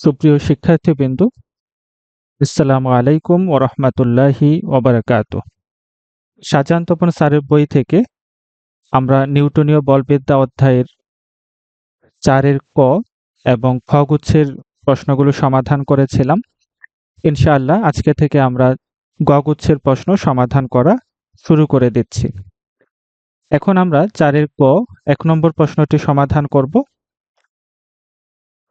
সুপ্রিয় শিক্ষার্থীবৃন্দ, আসসালামু আলাইকুম ওয়া রাহমাতুল্লাহি ওয়া বারাকাতুহু। শাহজাহান তপন স্যারের বই থেকে আমরা নিউটনীয় বলবিদ্যা অধ্যায়ের ৪ এর ক এবং খ গুচ্ছের প্রশ্নগুলো সমাধান করেছিলাম। ইনশাআল্লাহ আজকে থেকে আমরা গ গুচ্ছের প্রশ্ন সমাধান করা শুরু করে দিচ্ছি। এখন আমরা ৪ এর ক ১ নম্বর প্রশ্নটি সমাধান করব।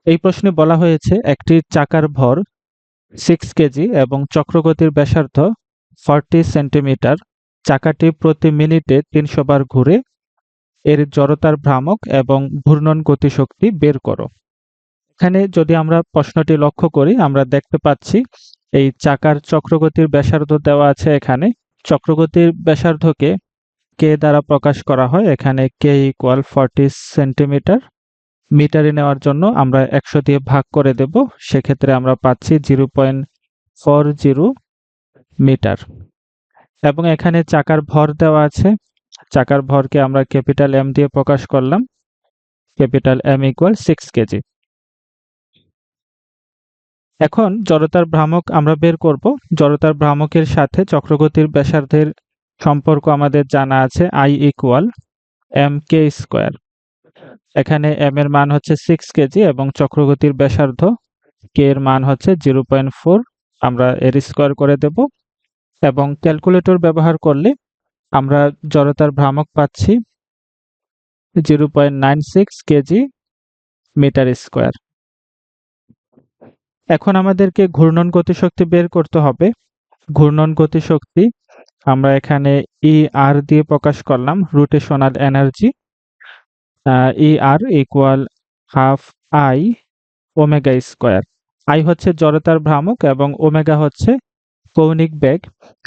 এই প্রশ্নে বলা হয়েছে একটি চাকার ভর 6 কেজি এবং চক্রগতির ব্যাসার্ধ 40 সেন্টিমিটার। চাকাটি প্রতি মিনিটে ৩০০ বার ঘুরে। এর জড়তার ভ্রামক এবং ঘূর্ণন গতিশক্তি বের করো। এখানে যদি আমরা প্রশ্নটি লক্ষ্য করি, আমরা দেখতে পাচ্ছি এই চাকার চক্রগতির ব্যাসার্ধ দেওয়া আছে এখানে। চক্রগতির ব্যাসার্ধকে কে দ্বারা প্রকাশ করা হয়। এখানে কে ইকুয়াল 40 সেন্টিমিটার। মিটারে নেওয়ার জন্য আমরা ১০০ দিয়ে ভাগ করে দেব। সেক্ষেত্রে আমরা পাচ্ছি 0.40 মিটার। এবং এখানে চাকার ভর দেওয়া আছে। চাকার ভরকে আমরা ক্যাপিটাল এম দিয়ে প্রকাশ করলাম। Capital M equal 6 K G. এখন জড়তার ভ্রামক আমরা বের করব। জড়তার ভ্রামকের সাথে চক্রগতির ব্যাসার্ধের সম্পর্ক আমাদের জানা আছে, I equal M K square. এখানে এম এর মান হচ্ছে 6 কেজি এবং চক্রগতির ব্যাসার্ধ কে এর মান হচ্ছে 0.4। আমরা এর স্কোয়ার করে দেব এবং ক্যালকুলেটর ব্যবহার করলে আমরা জড়তার ভ্রামক পাচ্ছি 0.96 কেজি মিটার স্কোয়ার। এখন আমাদেরকে ঘূর্ণন গতিশক্তি বের করতে হবে। ঘূর্ণন গতিশক্তি আমরা এখানে ই আর দিয়ে প্রকাশ করলাম, rotational energy. E R equal half I omega square. I হচ্ছে জড়তার ভ্রামক এবং ওমেগা হচ্ছে কৌণিক বেগ।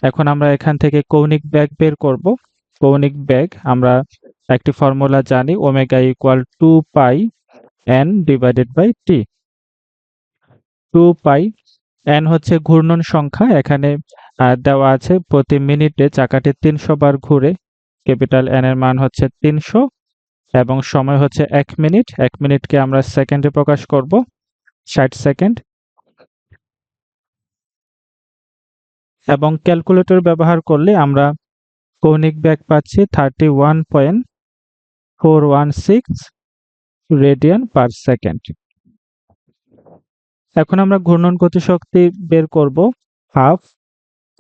এখন আমরা এখান থেকে কৌণিক বেগ বের করব। কৌণিক বেগ আমরা একটি ফর্মুলা জানি, omega equal 2 pi N divided by T. 2 pi N হচ্ছে ঘূর্ণন সংখ্যা। এখানে দেওয়া আছে প্রতি মিনিটে চাকাটি ৩০০ বার ঘুরে। ক্যাপিটাল এন এর মান হচ্ছে ৩০০ এবং সময় হচ্ছে ১ মিনিট। ১ মিনিটকে আমরা সেকেন্ডে প্রকাশ করব, ৬০ সেকেন্ড। এবং ক্যালকুলেটর ব্যবহার করলে আমরা কৌণিক বেগ পাচ্ছি 31.416 রেডিয়ান পার সেকেন্ড। এখন আমরা ঘূর্ণন গতিশক্তি বের করব। হাফ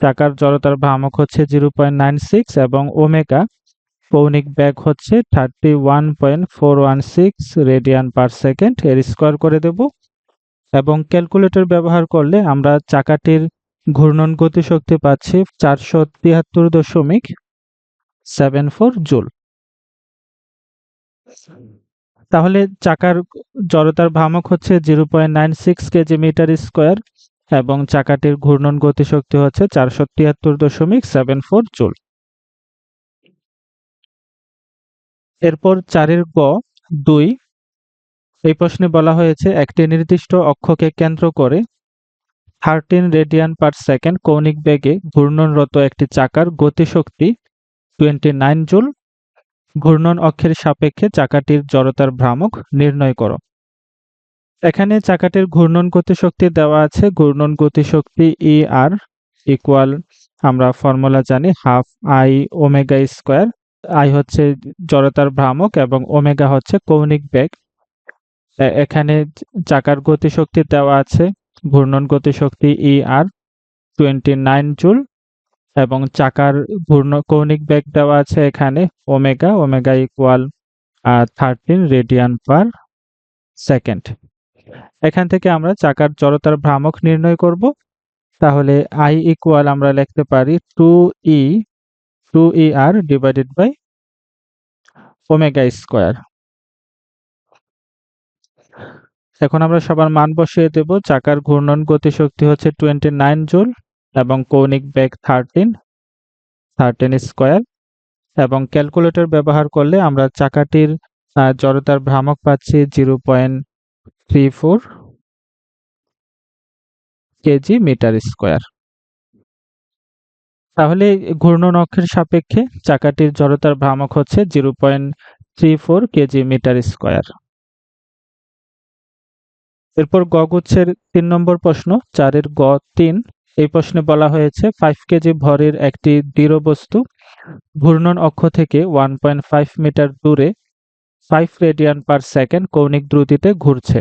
চাকার জড়তার ভ্রামক হচ্ছে 0.96 এবং ওমেগা কৌণিক বেগ হচ্ছে 31.416 রেডিয়ান পার সেকেন্ড। এর স্কোয়ার করে দেব এবং ক্যালকুলেটর ব্যবহার করলে আমরা চাকাটির ঘূর্ণন গতিশক্তি পাচ্ছি 473.74 জুল। তাহলে চাকার জড়তার ভ্রামক হচ্ছে 0.96 কেজি মিটার স্কোয়ার এবং চাকাটির ঘূর্ণন গতিশক্তি হচ্ছে 473.74 জুল। এরপর ৪ এর গ ২। এই প্রশ্নে বলা হয়েছে একটি নির্দিষ্ট অক্ষকে কেন্দ্র করে 13 রেডিয়ান পার সেকেন্ড কৌণিক বেগে ঘূর্ণনরত একটি চাকার গতিশক্তি 29 জুল। ঘূর্ণন অক্ষের সাপেক্ষে চাকাটির জড়তার ভ্রামক নির্ণয় করো। এখানে চাকাটির ঘূর্ণন গতিশক্তি দেওয়া আছে। ঘূর্ণন গতিশক্তি ই আর ইকুয়াল আমরা ফর্মুলা জানি, half I omega square. I হচ্ছে জড়তার ভ্রামক এবং ওমেগা হচ্ছে কৌণিক বেগ। এখানে চাকার গতিশক্তি দেওয়া আছে, ঘূর্ণন গতিশক্তি ই আর 29 জুল এবং চাকার কৌণিক বেগ দেওয়া আছে এখানে omega. Omega equal 13 radian per second. এখান থেকে আমরা চাকার জড়তার ভ্রামক নির্ণয় করব। তাহলে আই ইকুয়াল আমরা লিখতে পারি 2 ই আর ডিভাইডেড বাই ওমেগা স্কোয়ার। এখন আমরা সবার মান বসিয়ে দেব। চাকার ঘূর্ণন গতিশক্তি হচ্ছে 29 জুল এবং কৌণিক বেগ 13 স্কোয়ার এবং ক্যালকুলেটর ব্যবহার করলে আমরা চাকাটির জড়তার ভ্রামক পাচ্ছি 0.34 কেজি মিটার স্কোয়ার। তাহলে ঘূর্ণন অক্ষের সাপেক্ষে চাকাটির জড়তার ভ্রামক হচ্ছে 0.34 কেজি মিটার স্কোয়ার। এরপর গ গুচ্ছের ৩ নম্বর প্রশ্ন ৪-এর গ ৩। এই প্রশ্নে বলা হয়েছে 5 কেজি ভরের একটি দৃঢ় বস্তু ঘূর্ণন অক্ষ থেকে 1.5 মিটার দূরে 5 রেডিয়ান পার সেকেন্ড কৌণিক দ্রুতিতে ঘুরছে।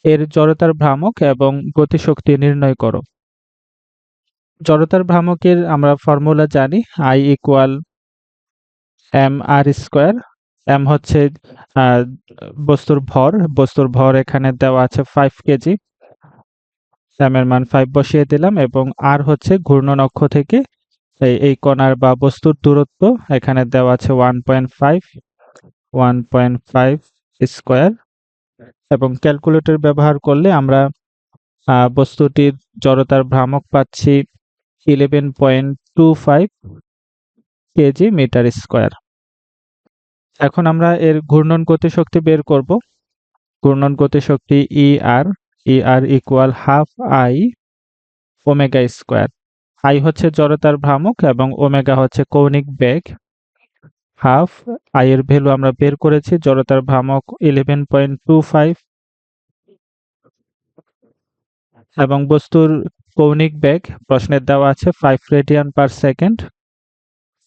এর জড়তার ভ্রামক এবং গতিশক্তি নির্ণয় করো। জড়তার ভ্রামকের আমরা ফর্মুলা জানি, I ইকুয়াল mr²। m হচ্ছে বস্তুর ভর এখানে দেওয়া আছে 5 কেজি। m এর মান 5 বসিয়ে দিলাম এবং r হচ্ছে ঘূর্ণন অক্ষ থেকে এই কণার বা বস্তুর দূরত্ব এখানে দেওয়া আছে 1.5 স্কয়ার। এবং ক্যালকুলেটর ব্যবহার করলে আমরা বস্তুটির জড়তার ভ্রামক পাচ্ছি 11.25 কেজি মিটার স্কয়ার। এখন আমরা এর ঘূর্ণন গতিশক্তি বের করব। ঘূর্ণন গতিশক্তি ER equal half I omega square. I হচ্ছে জড়তার ভ্রামক এবং ওমেগা হচ্ছে কৌণিক বেগ। হাফ I এর ভ্যালু আমরা বের করেছি, জড়তার ভ্রামক 11.25 এবং বস্তুর কৌণিক বেগ প্রশ্নে দেওয়া আছে 5 রেডিয়ান পার সেকেন্ড।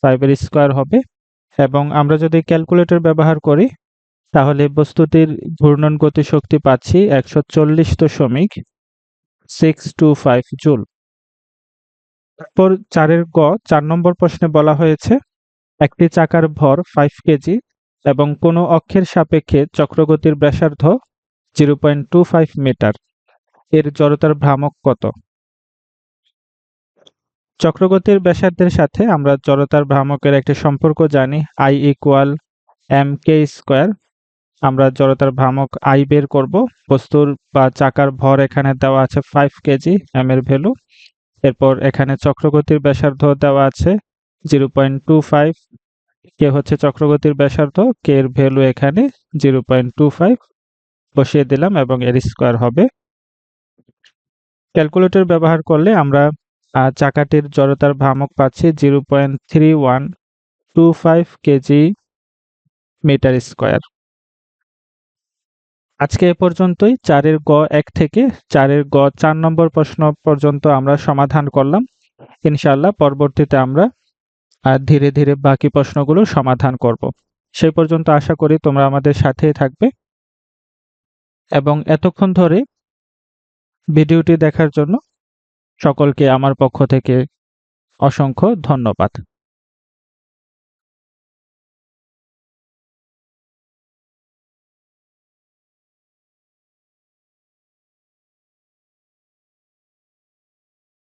5 এর স্কয়ার হবে এবং আমরা যদি ক্যালকুলেটর ব্যবহার করি তাহলে বস্তুটির ঘূর্ণন গতিশক্তি পাচ্ছি 140.625 জুল। তারপর 4-এর গ 4 নম্বর প্রশ্নে বলা হয়েছে একটি চাকার ভর 5 কেজি এবং কোনো অক্ষের সাপেক্ষে চক্রগতির ব্যাসার্ধ 0.25 মিটার। এর জড়তার ভ্রামক কত? চক্রগতির ব্যাসার্ধের সাথে আমরা জড়তার ভ্রামকের একটি সম্পর্ক জানি, I ইকুয়াল mk²। আমরা জড়তার ভ্রামক I বের করব। বস্তুর বা চাকার ভর এখানে দেওয়া আছে 5 কেজি, m এর ভ্যালু। এরপর এখানে চক্রগতির ব্যাসার্ধ দেওয়া আছে 0.25। কে হচ্ছে চক্রগতির ব্যাসার্ধ, কে এর ভ্যালু এখানে 0.25 বসিয়ে দিলাম এবং এর স্কয়ার হবে। ক্যালকুলেটর ব্যবহার করলে আমরা চাকাটির জড়তার ভ্রামক পাচ্ছি 0.3125 কেজি মিটার স্কয়ার। আজকে এ পর্যন্তই। 4-এর গ 1 থেকে 4-এর গ 4 নম্বর প্রশ্ন পর্যন্ত আমরা সমাধান করলাম। ইনশাআল্লাহ পরবর্তীতে আমরা ধীরে ধীরে বাকি প্রশ্নগুলো সমাধান করব। সেই পর্যন্ত আশা করি তোমরা আমাদের সাথেই থাকবে এবং এতক্ষণ ধরে ভিডিওটি দেখার জন্য সকলকে আমার পক্ষ থেকে অসংখ্য ধন্যবাদ।